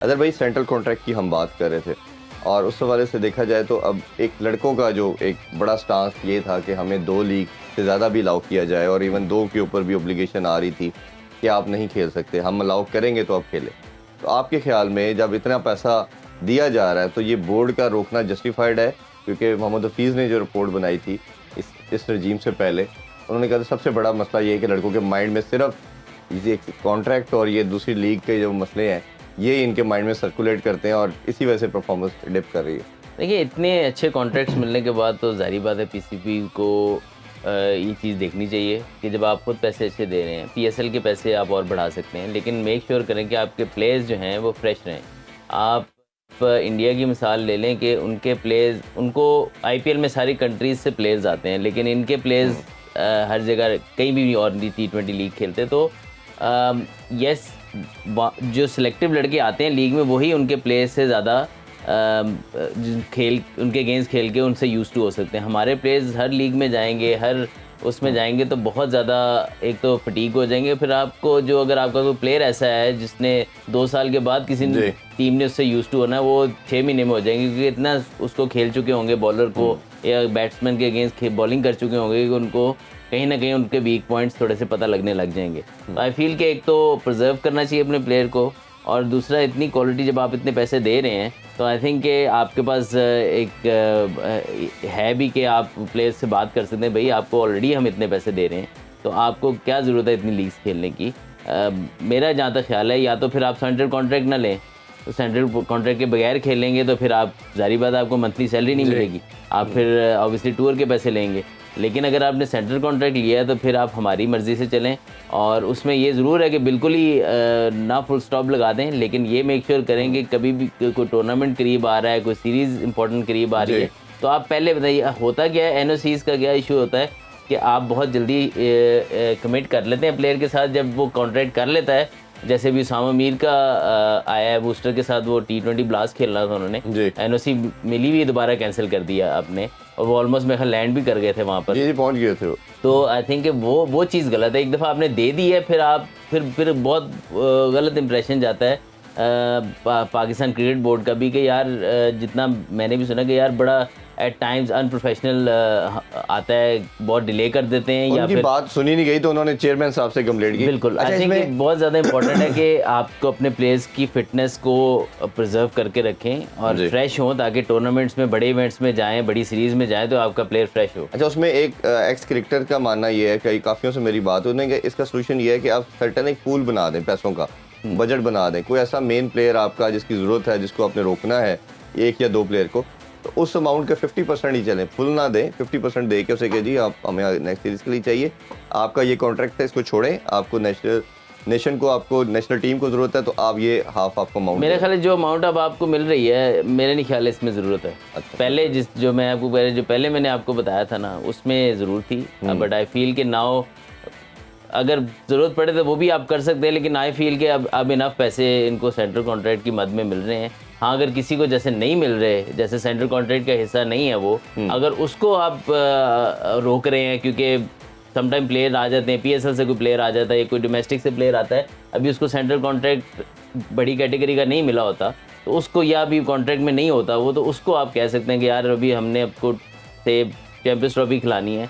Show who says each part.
Speaker 1: Other भाई central contract की हम बात कर रहे थे और उस हवाले से देखा जाए तो अब एक लड़कों का जो एक बड़ा स्टांस ये था कि हमें 2 लीग से ज़्यादा भी अलाउ किया जाए और इवन 2 के ऊपर भी ऑब्लिगेशन आ रही थी कि आप नहीं खेल सकते, हम अलाउ करेंगे तो आप खेलें। तो आपके ख्याल में जब इतना पैसा दिया जा रहा है तो ये बोर्ड का रोकना जस्टिफाइड है? क्योंकि मोहम्मद हफीज़ ने जो रिपोर्ट बनाई थी इस रजीम से पहले, उन्होंने कहा था सबसे बड़ा मसला ये है कि लड़कों के माइंड में सिर्फ ये कॉन्ट्रैक्ट और ये दूसरी लीग के जो मसले हैं ये इनके माइंड में सर्कुलेट करते हैं और इसी वजह से परफॉर्मेंस डिप कर रही है।
Speaker 2: देखिए, इतने अच्छे कॉन्ट्रैक्ट्स मिलने के बाद तो ज़ाहिर बात है पीसीबी को ये चीज़ देखनी चाहिए कि जब आप खुद पैसे अच्छे दे रहे हैं, पीएसएल के पैसे आप और बढ़ा सकते हैं, लेकिन मेक श्योर करें कि आपके प्लेयर्स जो हैं वो फ्रेश रहें। आप इंडिया की मिसाल ले लें कि उनके प्लेयर्स, उनको आईपीएल में सारी कंट्रीज़ से प्लेयर्स आते हैं, लेकिन इनके प्लेयर्स हर जगह कहीं भी और T20 लीग खेलते, तो यस जो सिलेक्टिव लड़के आते हैं लीग में वही उनके प्लेयर्स से ज़्यादा खेल उनके अगेंस्ट खेल के उनसे यूज़ टू हो सकते हैं। हमारे प्लेयर्स हर लीग में जाएंगे, हर उसमें जाएंगे तो बहुत ज़्यादा एक तो फटीग हो जाएंगे। फिर आपको जो अगर आपका कोई प्लेयर ऐसा है जिसने 2 साल के बाद किसी टीम ने उससे यूज़ टू होना है, वो 6 महीने में हो जाएंगे क्योंकि इतना उसको खेल चुके होंगे, बॉलर को या बैट्समैन के अगेंस्ट बॉलिंग कर चुके होंगे कि उनको कहीं ना कहीं उनके वीक पॉइंट्स थोड़े से पता लगने लग जाएंगे। तो आई फील कि एक तो प्रिजर्व करना चाहिए अपने प्लेयर को, और दूसरा इतनी क्वालिटी जब आप इतने पैसे दे रहे हैं तो आई थिंक कि आपके पास एक है भी कि आप प्लेयर्स से बात कर सकते हैं, भाई आपको ऑलरेडी हम इतने पैसे दे रहे हैं तो आपको क्या ज़रूरत है इतनी लीग्स खेलने की। मेरा जहाँ तक ख्याल है, या तो फिर आप सेंट्रल कॉन्ट्रैक्ट ना लें, तो सेंट्रल कॉन्ट्रैक्ट के बगैर खेलेंगे तो फिर आप ज़ाहिर बात आपको मंथली सैलरी नहीं मिलेगी, आप फिर ऑब्वियसली टूर के पैसे लेंगे। लेकिन अगर आपने सेंट्रल कॉन्ट्रैक्ट लिया है तो फिर आप हमारी मर्ज़ी से चलें, और उसमें ये ज़रूर है कि बिल्कुल ही ना फुल स्टॉप लगा दें, लेकिन ये मेक श्योर करें कि कभी भी कोई टूर्नामेंट करीब आ रहा है, कोई सीरीज़ इंपॉर्टेंट करीब आ रही है, तो आप पहले बताइए। होता क्या है, एनओसीज़ का क्या इशू होता है कि आप बहुत जल्दी कमिट कर लेते हैं प्लेयर के साथ। जब वो कॉन्ट्रैक्ट कर लेता है, जैसे भी उसामा मीर का आया है बूस्टर के साथ, वो T20 ब्लास्ट खेल रहा था, उन्होंने एनओसी मिली भी दोबारा कैंसिल कर दिया आपने, और वो ऑलमोस्ट मेरे ख्याल लैंड भी कर गए थे वहाँ पर,
Speaker 1: जी पहुँच गए थे।
Speaker 2: तो आई थिंक वो चीज़ गलत है। एक दफ़ा आपने दे दी है, फिर आप फिर बहुत गलत इंप्रेशन जाता है पाकिस्तान क्रिकेट बोर्ड का भी, कि यार जितना मैंने भी सुना कि यार बड़ा एट टाइम्स अनप्रोफेशनल आता है, बहुत डिले कर देते हैं, या फिर
Speaker 1: बात सुनी नहीं गई तो उन्होंने चेयरमैन साहब से कंप्लेंट की।
Speaker 2: बिल्कुल। आई थिंक बहुत ज़्यादा इंपॉर्टेंट है कि आपको अपने प्लेयर्स की फिटनेस को प्रिजर्व करके रखें और फ्रेश हों, ताकि टूर्नामेंट्स में, बड़े इवेंट्स में जाएं, बड़ी सीरीज़ में जाएं तो आपका प्लेयर फ्रेश हो।
Speaker 1: अच्छा, उसमें एक एक्स क्रिकेटर का मानना ये है, कई काफ़ियों से मेरी बात हुई, कि इसका सोल्यूशन ये है कि आप सर्टेन एक पूल बना दें, पैसों का बजट बना दें, कोई ऐसा मेन प्लेयर आपका जिसकी ज़रूरत है, जिसको आपने रोकना है, 1 या 2 प्लेयर को, तो उस अमाउंट के 50% ही चलें, फुल ना दें, 50% दे के उसे कहिए जी आप हमें नेक्स्ट सीरीज़ के लिए चाहिए, आपका ये कॉन्ट्रैक्ट है, इसको छोड़ें, आपको नेशन को, आपको नेशनल टीम को ज़रूरत है, तो आप ये हाफ आपको अमाउंट,
Speaker 2: मेरे ख्याल है जो अमाउंट अब आपको मिल रही है, मेरे नहीं ख्याल है इसमें ज़रूरत है।
Speaker 1: अच्छा।
Speaker 2: पहले जो पहले मैंने आपको बताया था ना, उसमें ज़रूर थी, बट आई फील कि नाउ अगर ज़रूरत पड़े तो वो भी आप कर सकते हैं, लेकिन आई फील कि अब इनफ पैसे इनको सेंट्रल कॉन्ट्रैक्ट की मद में मिल रहे हैं। हाँ, अगर किसी को जैसे नहीं मिल रहे, जैसे सेंट्रल कॉन्ट्रैक्ट का हिस्सा नहीं है वो, अगर उसको आप रोक रहे हैं, क्योंकि समटाइम प्लेयर आ जाते हैं, पीएसएल से कोई प्लेयर आ जाता है या कोई डोमेस्टिक से प्लेयर आता है, अभी उसको सेंट्रल कॉन्ट्रैक्ट बड़ी कैटेगरी का नहीं मिला होता, तो उसको, या अभी कॉन्ट्रैक्ट में नहीं होता वो, तो उसको आप कह सकते हैं कि यार अभी हमने आपको से चैंपियंस ट्रॉफी खिलानी है,